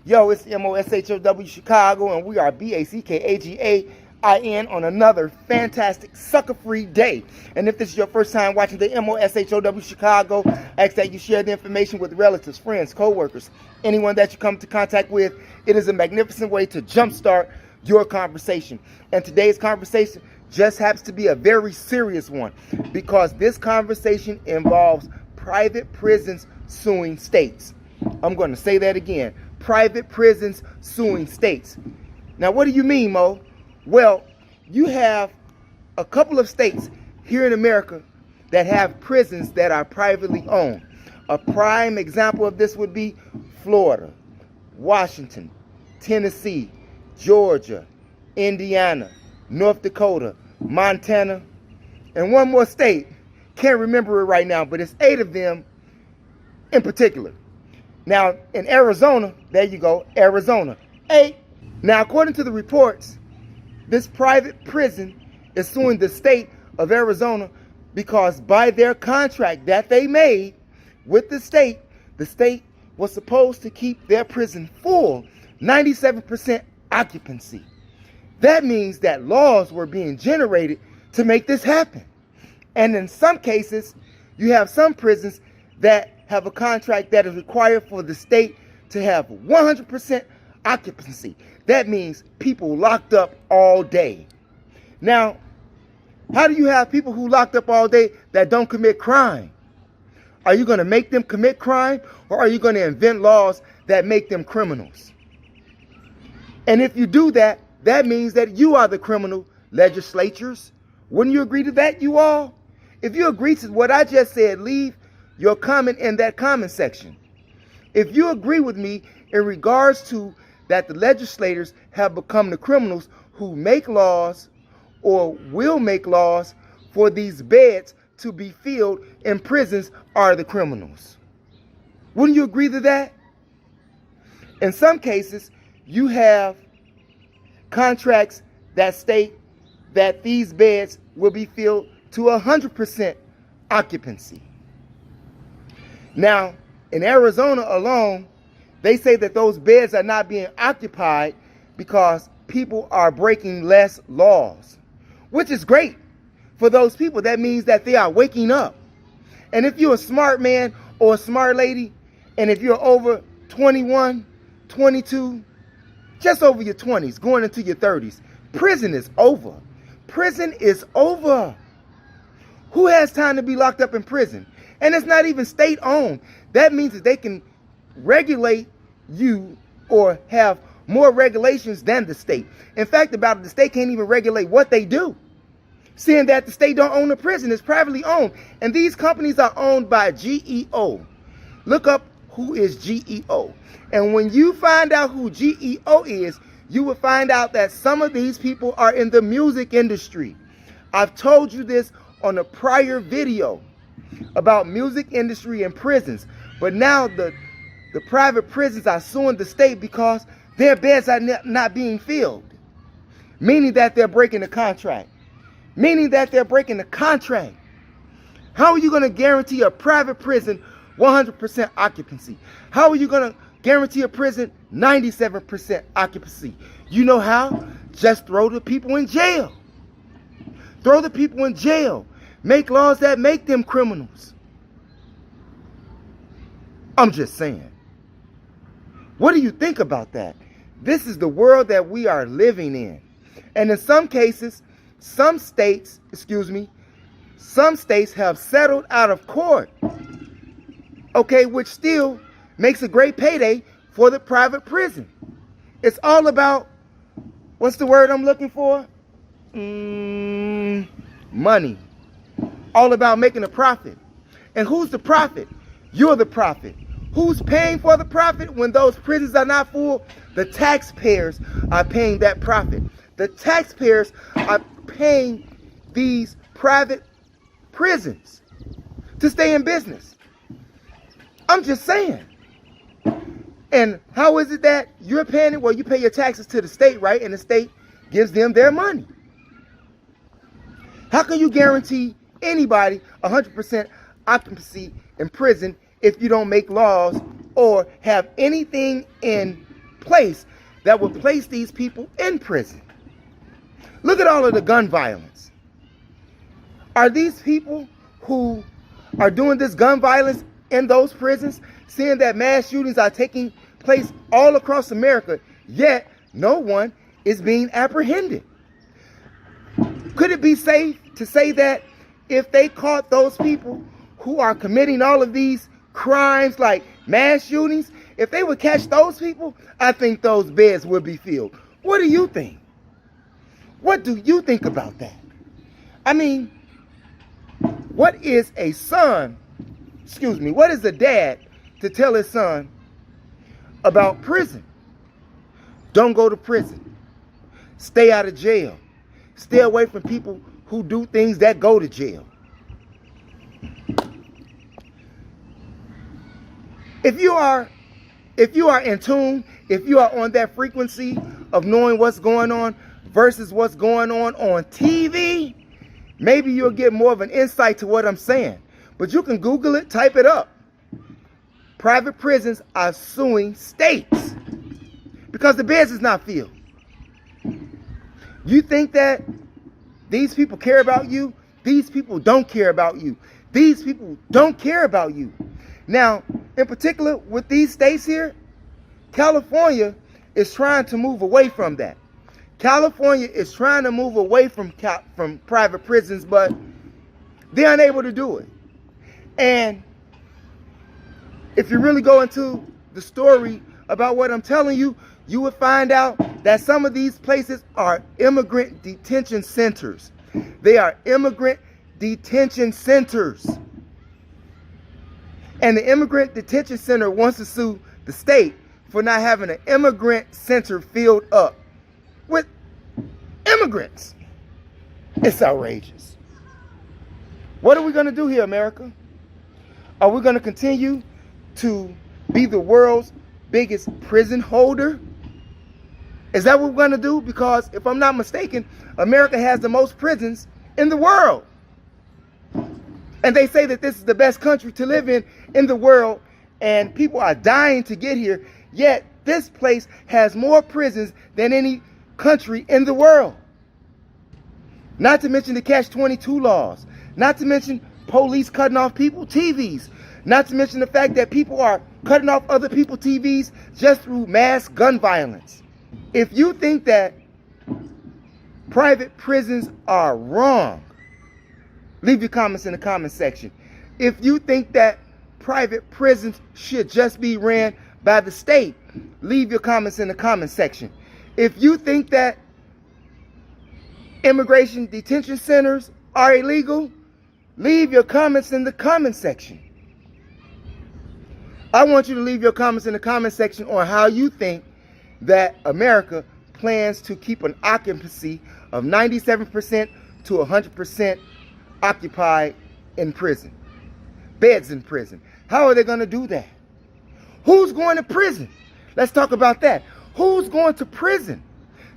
Yo, it's THEMOSHOW Chicago, and we are BACKAGAIN on another fantastic sucker-free day. And if this is your first time watching the THEMOSHOW Chicago, I ask that you share the information with relatives, friends, co-workers, anyone that you come into contact with. It is a magnificent way to jumpstart your conversation. And today's conversation just happens to be a very serious one, because this conversation involves private prisons suing states. I'm going to say that again. Private prisons suing states. Now, what do you mean, Mo? Well, you have a couple of states here in America that have prisons that are privately owned. A prime example of this would be Florida, Washington, Tennessee, Georgia, Indiana, North Dakota, Montana, and one more state. Can't remember it right now, but it's 8 of them in particular. Now, in Arizona, there you go, Arizona, 8. Now, according to the reports, this private prison is suing the state of Arizona because by their contract that they made with the state was supposed to keep their prison full, 97% occupancy. That means that laws were being generated to make this happen. And in some cases, you have some prisons that have a contract that is required for the state to have 100% occupancy. That means people locked up all day. Now, how do you have people who locked up all day that don't commit crime? Are you going to make them commit crime, or are you going to invent laws that make them criminals? And if you do that, that means that you are the criminal, legislatures. Wouldn't you agree to that, you all? If you agree to what I just said, leave your comment in that comment section. If you agree with me in regards to that the legislators have become the criminals who make laws or will make laws for these beds to be filled in prisons are the criminals. Wouldn't you agree to that? In some cases, you have contracts that state that these beds will be filled to 100% occupancy. Now, in Arizona alone, they say that those beds are not being occupied because people are breaking less laws, which is great for those people. That means that they are waking up. And if you're a smart man or a smart lady, and if you're over 21, 22, just over your 20s, going into your 30s, prison is over. Prison is over. Who has time to be locked up in prison? And it's not even state-owned. That means that they can regulate you or have more regulations than the state. In fact, about it, the state can't even regulate what they do, seeing that the state don't own the prison. It's privately owned. And these companies are owned by GEO. Look up who is GEO. And when you find out who GEO is, you will find out that some of these people are in the music industry. I've told you this on a prior video about music industry and prisons. But now the private prisons are suing the state because their beds are not being filled. Meaning that they're breaking the contract. How are you going to guarantee a private prison 100% occupancy? How are you going to guarantee a prison 97% occupancy? You know how? Just throw the people in jail. Throw the people in jail. Make laws that make them criminals. I'm just saying. What do you think about that? This is the world that we are living in. And in some cases, some states have settled out of court. Okay, which still makes a great payday for the private prison. It's all about, what's the word I'm looking for? Money. All about making a profit. And who's the profit? You're the profit. Who's paying for the profit when those prisons are not full? The taxpayers are paying that profit. The taxpayers are paying these private prisons to stay in business. I'm just saying. And how is it that you're paying it? Well, you pay your taxes to the state, right? And the state gives them their money. How can you guarantee anybody 100% occupancy in prison if you don't make laws or have anything in place that would place these people in prison. Look at all of the gun violence. Are these people who are doing this gun violence in those prisons, seeing that mass shootings are taking place all across America, yet no one is being apprehended? Could it be safe to say that if they caught those people who are committing all of these crimes like mass shootings, if they would catch those people, I think those beds would be filled? What do you think? What do you think about that? I mean, what is a dad to tell his son about prison? Don't go to prison. Stay out of jail. Stay away from people who do things that go to jail. If you are in tune, if you are on that frequency of knowing what's going on versus what's going on TV, maybe you'll get more of an insight to what I'm saying. But you can Google it, type it up. Private prisons are suing states because the beds is not filled. You think that these people care about you? These people don't care about you. These people don't care about you. Now, in particular, with these states here, California is trying to move away from that. California is trying to move away from private prisons, but they're unable to do it. And if you really go into the story about what I'm telling you, you would find out that some of these places are immigrant detention centers. They are immigrant detention centers. And the immigrant detention center wants to sue the state for not having an immigrant center filled up with immigrants. It's outrageous. What are we going to do here, America? Are we going to continue to be the world's biggest prison holder? Is that what we're going to do? Because if I'm not mistaken, America has the most prisons in the world. And they say that this is the best country to live in the world, and people are dying to get here, yet this place has more prisons than any country in the world. Not to mention the Catch-22 laws, not to mention police cutting off people's TVs, not to mention the fact that people are cutting off other people's TVs just through mass gun violence. If you think that private prisons are wrong, leave your comments in the comment section. If you think that private prisons should just be ran by the state, leave your comments in the comment section. If you think that immigration detention centers are illegal, leave your comments in the comment section. I want you to leave your comments in the comment section on how you think that America plans to keep an occupancy of 97% to 100% occupied in prison. Beds in prison. How are they going to do that? Who's going to prison? Let's talk about that. Who's going to prison?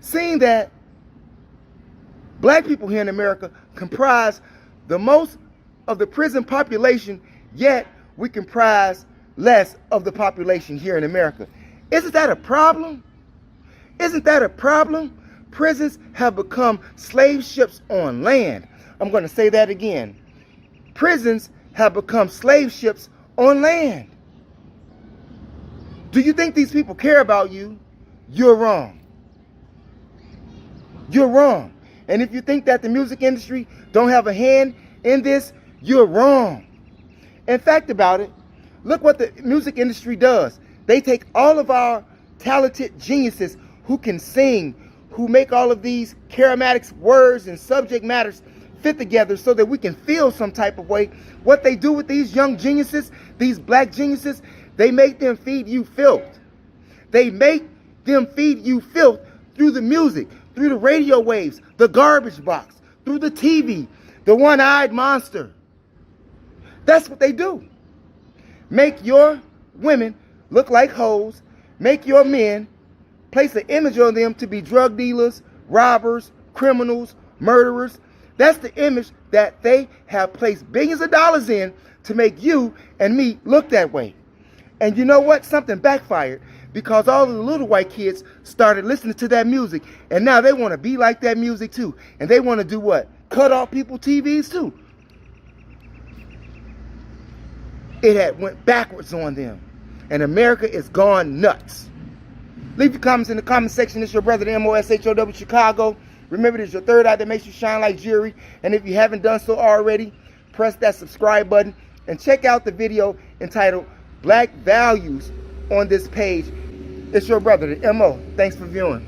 Seeing that black people here in America comprise the most of the prison population, yet we comprise less of the population here in America. Isn't that a problem? Isn't that a problem? Prisons have become slave ships on land. I'm going to say that again. Prisons have become slave ships on land. Do you think these people care about you? You're wrong. You're wrong. And if you think that the music industry don't have a hand in this, you're wrong. In fact about it, look what the music industry does. They take all of our talented geniuses who can sing, who make all of these charismatic words and subject matters fit together so that we can feel some type of way. What they do with these young geniuses, these black geniuses, they make them feed you filth. They make them feed you filth through the music, through the radio waves, the garbage box, through the TV, the one-eyed monster. That's what they do. Make your women look like hoes, make your men, place an image on them to be drug dealers, robbers, criminals, murderers. That's the image that they have placed billions of dollars in to make you and me look that way. And you know what? Something backfired, because all of the little white kids started listening to that music, and now they want to be like that music too. And they want to do what? Cut off people's TVs too. It had went backwards on them. And America is gone nuts. Leave your comments in the comment section. It's your brother, the THEMOSHOW Chicago. Remember, this is your third eye that makes you shine like jewelry. And if you haven't done so already, press that subscribe button and check out the video entitled Black Values on this page. It's your brother, the MO. Thanks for viewing.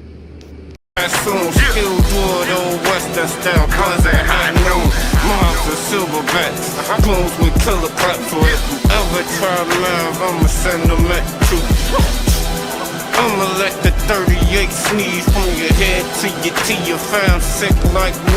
Soon skilled wood, old western style, cause at high noon. Mobs and silverbacks, clones with killer claps. For if you ever try live, I'ma send them at you. I'ma let the 38 sneeze from your head to your found sick like me.